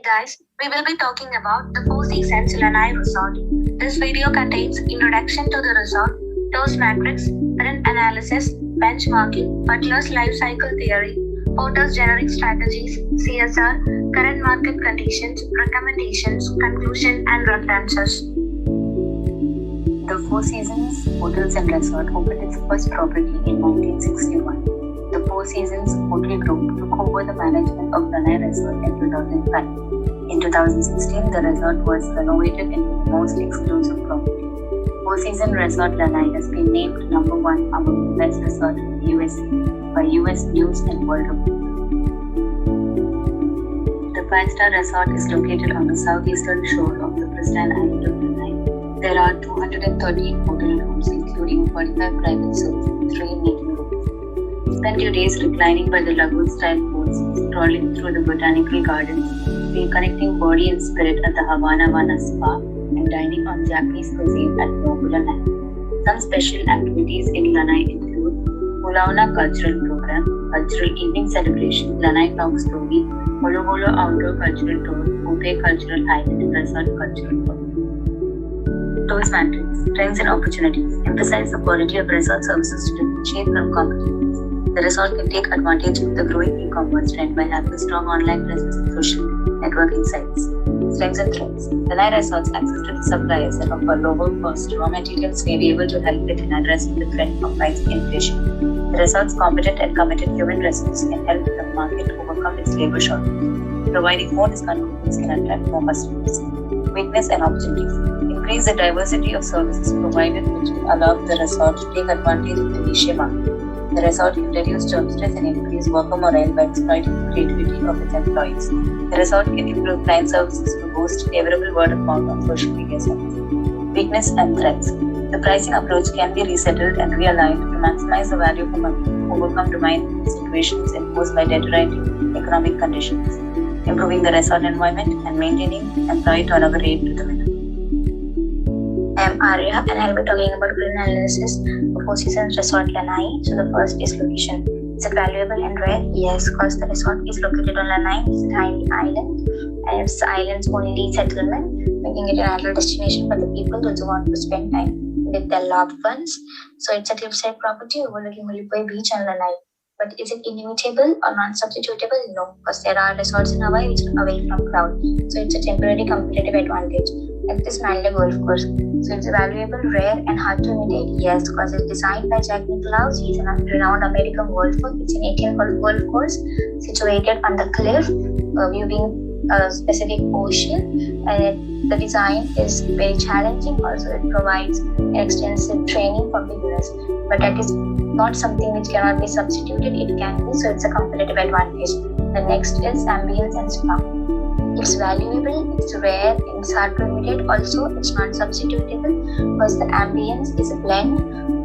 guys, we will be talking about the Four Seasons Lanai Resort. This video contains introduction to the resort, toast matrix, current analysis, benchmarking, butler's life cycle theory, porter's generic strategies, CSR, current market conditions, recommendations, conclusion, and references. The Four Seasons Hotels and Resort opened its first property in 1961. The Four Seasons Hotel Group took over the management of Lanai Resort in 2005. In 2016, the resort was renovated into the most exclusive property. Four Seasons Resort Lanai has been named number one among the best resorts in the USA by US News and World Report. The five-star resort is located on the southeastern shore of the pristine island of Lanai. There are 213 hotel rooms, including 45 private suites and 3 meeting rooms. Spend your days reclining by the lagoon-style boats, strolling through the botanical gardens, reconnecting body and spirit at the Havana Spa, and dining on Japanese cuisine at Nobula Land. Some special activities in Lanai include Hula Cultural Program, Cultural Evening Celebration, Lanai Talk Story, Holo Holo Outdoor Cultural Tour, Buffet Cultural Island, and Resort Cultural Tour. Toast Matrix, Strengths and Opportunities. Emphasize the quality of resort services to differentiate from competitors. The resort can take advantage of the growing e-commerce trend by having a strong online presence and social networking sites. Strengths and threats. Lanai Resort's access to the suppliers that offer lower cost raw materials may be able to help it in addressing the threat of rising inflation. The resort's competent and committed human resources can help the market overcome its labor shortage. Providing more discount coupons can attract more customers. Weakness and opportunities. Increase the diversity of services provided, which will allow the resort to take advantage of the niche market. The resort can reduce job stress and increase worker morale by exploiting the creativity of its employees. The resort can improve client services to boost favorable word of mouth on social media sites. Weakness and threats. The pricing approach can be resettled and realigned to maximize the value for money, overcome demanding situations imposed by deteriorating economic conditions, improving the resort environment and maintaining employee turnover rate to the minimum. I am Arya and I'll be talking about current analysis of Four Seasons Resort Lanai. So the first is location. Is it valuable and rare? Yes, because the resort is located on Lanai. It's a tiny island and it's the island's only settlement, making it an ideal destination for the people who want to spend time with their loved ones. So it's a cliffside property overlooking Mulipoi Beach and Lanai. But is it inimitable or non-substitutable? No, because there are resorts in Hawaii which are away from crowd. So it's a temporary competitive advantage. Next is Lanai Golf Course. So it's valuable, rare, and hard to imitate. Yes, because it's designed by Jack Nicklaus. He's a renowned American golfer. It's an 18-hole golf course situated on the cliff, viewing a specific ocean. The design is very challenging. Also, it provides extensive training for beginners. But that is not something which cannot be substituted. It can be, so it's a competitive advantage. The next is ambience and spa. It's valuable, it's rare, it's hard to imitate. Also, it's non-substitutable because the ambience is a blend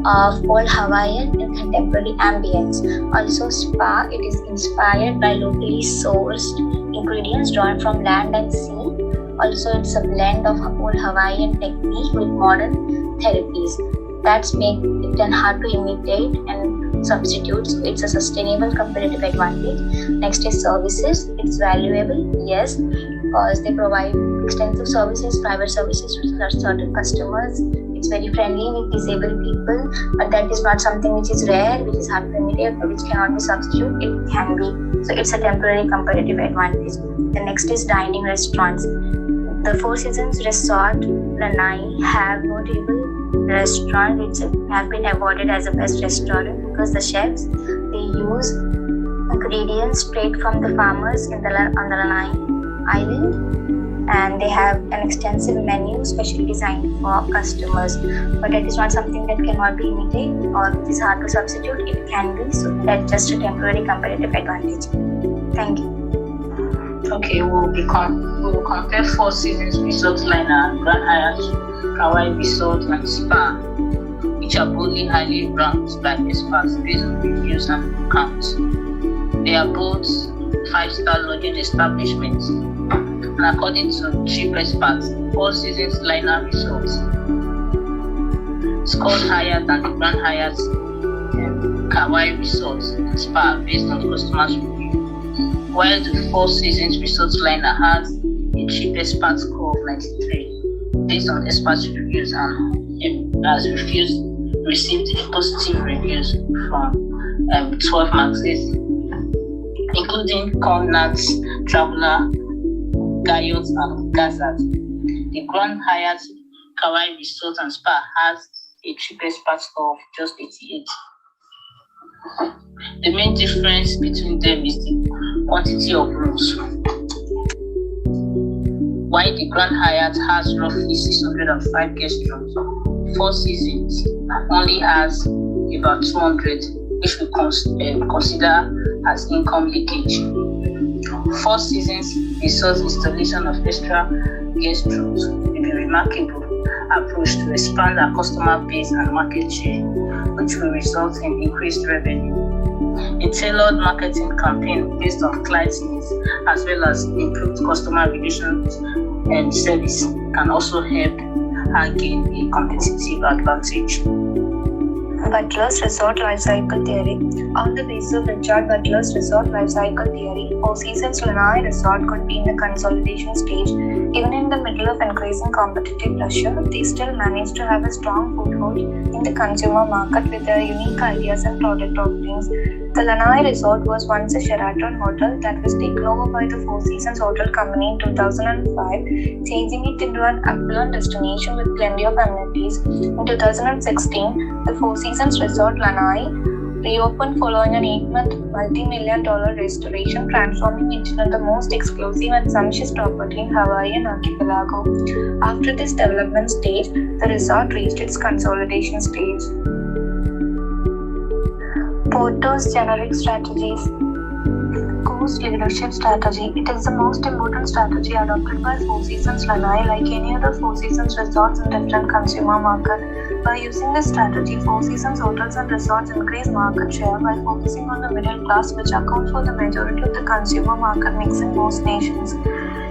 of old Hawaiian and contemporary ambience. Also, spa, it is inspired by locally sourced ingredients drawn from land and sea. Also, it's a blend of old Hawaiian technique with modern therapies. That's make it hard to imitate and substitute. So it's a sustainable competitive advantage. Next is services. It's valuable, yes, because they provide extensive services, private services to certain customers. It's very friendly with disabled people, but that is not something which is rare, which is hard to imitate, or which cannot be substituted. It can be. So it's a temporary competitive advantage. The next is dining restaurants. The Four Seasons Resort Lanai have notable restaurant which have been awarded as the best restaurant because the chefs, they use ingredients straight from the farmers on the Lanai island, and they have an extensive menu specially designed for customers. But that is not something that cannot be imitated or it is hard to substitute. It can be, so that's just a temporary competitive advantage. Thank you. Okay, we will compare Four Seasons Resort Lanai and Grand Hyatt Kauai Resort and Spa, which are both highly ranked by experts based on reviews and accounts. They are both 5-star lodging establishments, and according to chief experts, Four Seasons Lanai Resort scored higher than the Grand Hyatt Kauai Resort and Spa based on customers' reviews. While the Four Seasons Resort Lanai has a cheap expert score of 93 based on expert reviews and has received a positive reviews from 12 magazines, including Conrad, Traveler, Guyot, and Gazette. The Grand Hyatt Kauai Resort and Spa has a cheap expert score of just 88. The main difference between them is the quantity of rooms. While the Grand Hyatt has roughly 605 guest rooms, Four Seasons only has about 200, which we consider as income leakage. Four Seasons Resort's installation of extra guest rooms will be a remarkable approach to expand our customer base and market share, which will result in increased revenue. A tailored marketing campaign based on clients' needs as well as improved customer relations and service can also help her gain a competitive advantage. Butler's Resort Lifecycle Theory. On the basis of Richard Butler's Resort Lifecycle Theory, Four Seasons Lanai Resort could be in the consolidation stage. Even in the middle of increasing competitive pressure, they still managed to have a strong foothold in the consumer market with their unique ideas and product offerings. The Lanai Resort was once a Sheraton hotel that was taken over by the Four Seasons Hotel Company in 2005, changing it into an affluent destination with plenty of amenities. In 2016, the Four Seasons Resort Lanai reopened following an 8-month multi-million-dollar restoration, transforming it into the most exclusive and sumptuous property in Hawaiian archipelago. After this development stage, the resort reached its consolidation stage. Porto's generic strategies. Coast leadership strategy. It is the most important strategy adopted by Four Seasons Lanai, like any other Four Seasons resorts in different consumer market. By using this strategy, Four Seasons hotels and resorts increase market share by focusing on the middle class, which accounts for the majority of the consumer market mix in most nations.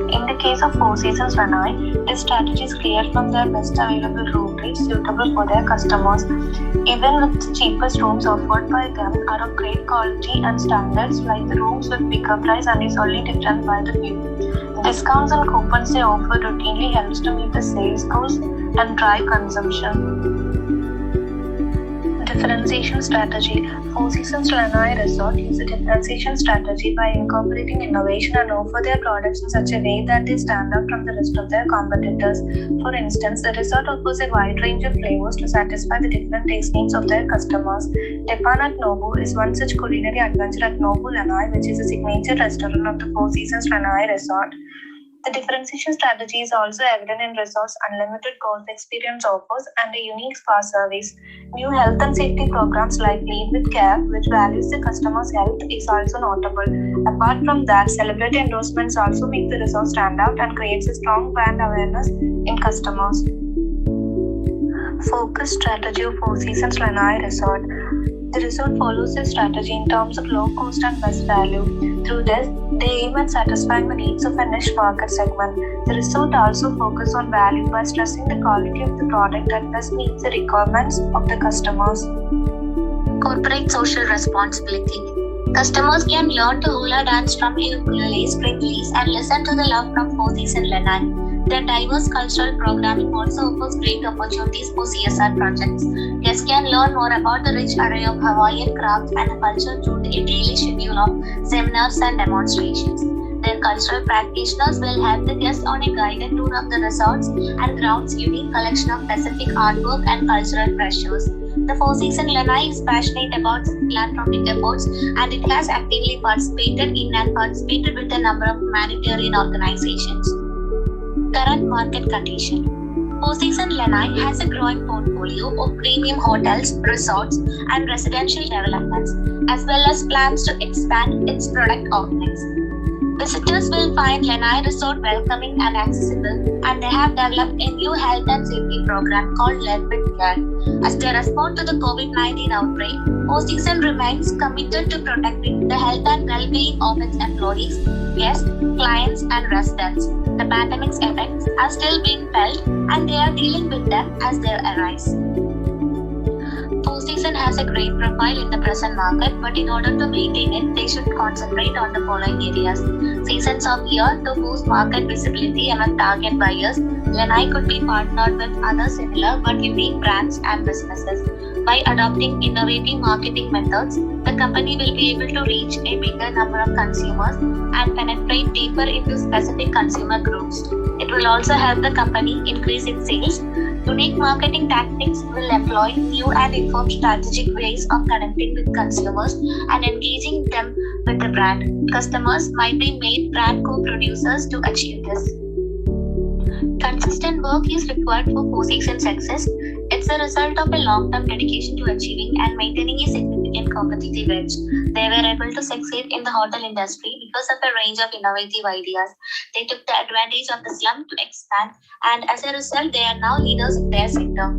In the case of Four Seasons Lanai, this strategy is cleared from their best available room rates suitable for their customers. Even with the cheapest rooms offered by them are of great quality and standards, like the rooms with bigger price and is only different by the view. Discounts and coupons they offer routinely helps to meet the sales goals and drive consumption. Differentiation strategy. Four Seasons Lanai Resort use a differentiation strategy by incorporating innovation and offer their products in such a way that they stand out from the rest of their competitors. For instance, the resort offers a wide range of flavors to satisfy the different taste needs of their customers. Teppan at Nobu is one such culinary adventure at Nobu Lanai, which is a signature restaurant of the Four Seasons Lanai Resort. The differentiation strategy is also evident in resorts' unlimited golf experience offers and a unique spa service. New health and safety programs like Lead with Care, which values the customer's health, is also notable. Apart from that, celebrity endorsements also make the resort stand out and creates a strong brand awareness in customers. Focus strategy of Four Seasons Lanai Resort. The resort follows this strategy in terms of low cost and best value. Through this, they aim at satisfying the needs of a niche market segment. The resort also focuses on value by stressing the quality of the product that best meets the requirements of the customers. Corporate social responsibility. Customers can learn to hula dance from a ukulele, spring leaves, and listen to the love from Four Seasons Lanai. Their diverse cultural programming also offers great opportunities for CSR projects. Guests can learn more about the rich array of Hawaiian crafts and culture through a daily schedule of seminars and demonstrations. Their cultural practitioners will help the guests on a guided tour of the resorts and grounds' unique collection of Pacific artwork and cultural treasures. The Four Seasons Lanai is passionate about philanthropic efforts and it has actively participated in and participated with a number of humanitarian organizations. Current market condition. Four Seasons Lanai has a growing portfolio of premium hotels, resorts, and residential developments, as well as plans to expand its product offerings. Visitors will find Lanai Resort welcoming and accessible, and they have developed a new health and safety program called Lead with Care. As they respond to the COVID-19 outbreak, Four Seasons remains committed to protecting the health and well-being of its employees, guests, clients, and residents. The pandemic's effects are still being felt, and they are dealing with them as they arise. Four Seasons has a great profile in the present market, but in order to maintain it, they should concentrate on the following areas. Seasons of year to boost market visibility among target buyers. Lanai could be partnered with other similar but unique brands and businesses. By adopting innovative marketing methods, the company will be able to reach a bigger number of consumers and penetrate deeper into specific consumer groups. It will also help the company increase its sales. Unique marketing tactics will employ new and informed strategic ways of connecting with consumers and engaging them with the brand. Customers might be made brand co-producers to achieve this. Consistent work is required for Four Seasons success. It's a result of a long-term dedication to achieving and maintaining a significant competitive edge. They were able to succeed in the hotel industry because of a range of innovative ideas. They took the advantage of the slump to expand, and as a result, they are now leaders in their sector.